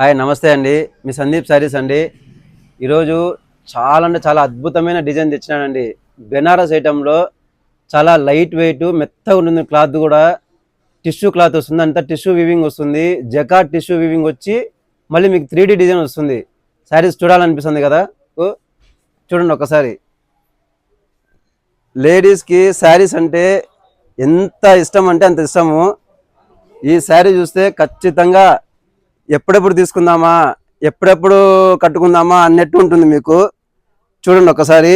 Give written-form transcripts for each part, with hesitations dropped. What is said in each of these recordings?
Hi నమస్తే అండి. మీ సందీప్ శారీస్ అండి. ఈరోజు చాలా అంటే చాలా అద్భుతమైన డిజైన్ తెచ్చినానండి. బెనారస్ ఐటెంలో చాలా లైట్ వెయిట్ మెత్తగా ఉంటుంది. క్లాత్ కూడా టిష్యూ క్లాత్ వస్తుంది, అంతా టిష్యూ వీవింగ్ వస్తుంది. జకాట్ టిష్యూ వీవింగ్ వచ్చి మళ్ళీ మీకు 3D డిజైన్ వస్తుంది. శారీస్ చూడాలనిపిస్తుంది కదా, చూడండి ఒకసారి. లేడీస్కి శారీస్ అంటే ఎంత ఇష్టం అంటే అంత ఇష్టము. ఈ శారీ చూస్తే ఖచ్చితంగా ఎప్పుడెప్పుడు తీసుకుందామా, ఎప్పుడెప్పుడు కట్టుకుందామా అన్నట్టు ఉంటుంది మీకు. చూడండి ఒకసారి,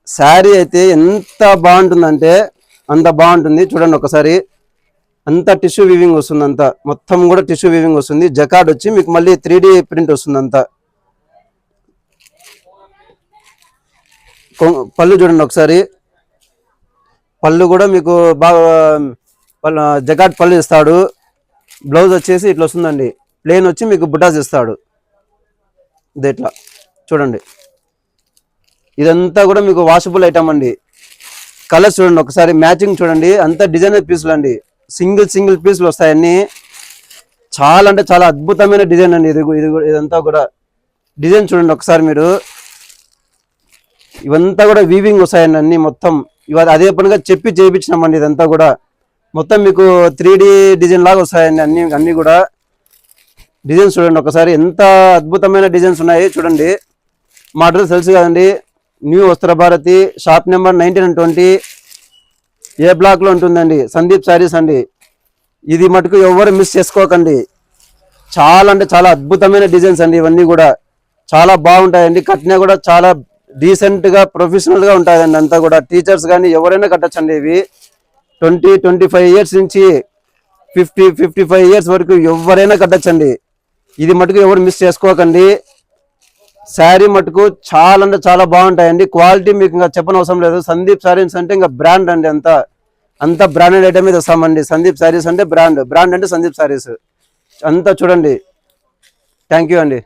శారీ అయితే ఎంత బాగుంటుందంటే అంత బాగుంటుంది. చూడండి ఒకసారి, అంతా టిష్యూ వీవింగ్ వస్తుంది, అంతా మొత్తం కూడా టిష్యూ వీవింగ్ వస్తుంది. జకార్డ్ వచ్చి మీకు మళ్ళీ 3D ప్రింట్ వస్తుంది అంతా. పళ్ళు చూడండి ఒకసారి, పళ్ళు కూడా మీకు బాగా జకార్డ్ పళ్ళు ఇస్తాడు. బ్లౌజ్ వచ్చేసి ఇట్లా వస్తుందండి, ప్లేన్ వచ్చి మీకు బుటాస్ ఇస్తాడు. ఇది ఇట్లా చూడండి, ఇదంతా కూడా మీకు వాషబుల్ ఐటమ్ అండి. కలర్స్ చూడండి ఒకసారి, మ్యాచింగ్ చూడండి, అంతా డిజైనర్ పీసులు అండి. సింగిల్ పీసులు వస్తాయన్నీ. చాలా అంటే చాలా అద్భుతమైన డిజైన్ అండి. ఇదంతా కూడా డిజైన్ చూడండి ఒకసారి మీరు. ఇవంతా కూడా వీవింగ్ వస్తాయండి అన్ని మొత్తం. ఇవాళ అదే పనిగా చెప్పి చేయించినామండి. ఇదంతా కూడా మొత్తం మీకు 3D డిజైన్ లాగా వస్తాయండి అన్ని కూడా. డిజైన్స్ చూడండి ఒకసారి, ఎంత అద్భుతమైన డిజైన్స్ ఉన్నాయి చూడండి. మా అడ్రస్ తెలుసు కదండి, న్యూ వస్త్ర భారతి, షాప్ నెంబర్ 19 and 20, ఏ బ్లాక్లో ఉంటుందండి. సందీప్ శారీస్ అండి. ఇది మటుకు ఎవరు మిస్ చేసుకోకండి. చాలా అంటే చాలా అద్భుతమైన డిజైన్స్ అండి. ఇవన్నీ కూడా చాలా బాగుంటాయండి. కట్టినా కూడా చాలా డీసెంట్గా ప్రొఫెషనల్గా ఉంటాయండి. అంతా కూడా టీచర్స్ కానీ ఎవరైనా కట్టచ్చండి. ఇవి 20-25 ఇయర్స్ నుంచి 50-55 ఇయర్స్ వరకు ఎవరైనా కట్టచ్చండి. ఇది మటుకు ఎవరు మిస్ చేసుకోకండి. శారీ మటుకు చాలా అంటే చాలా బాగుంటాయండి. క్వాలిటీ మీకు ఇంకా చెప్పనవసరం లేదు. సందీప్ శారీస్ అంటే ఇంకా బ్రాండ్ అండి. అంత బ్రాండెడ్ ఐటమ్ మీద వస్తామండి. సందీప్ శారీస్ అంటే బ్రాండ్ అంటే సందీప్ శారీస్ అంతా. చూడండి. థ్యాంక్ యూ అండి.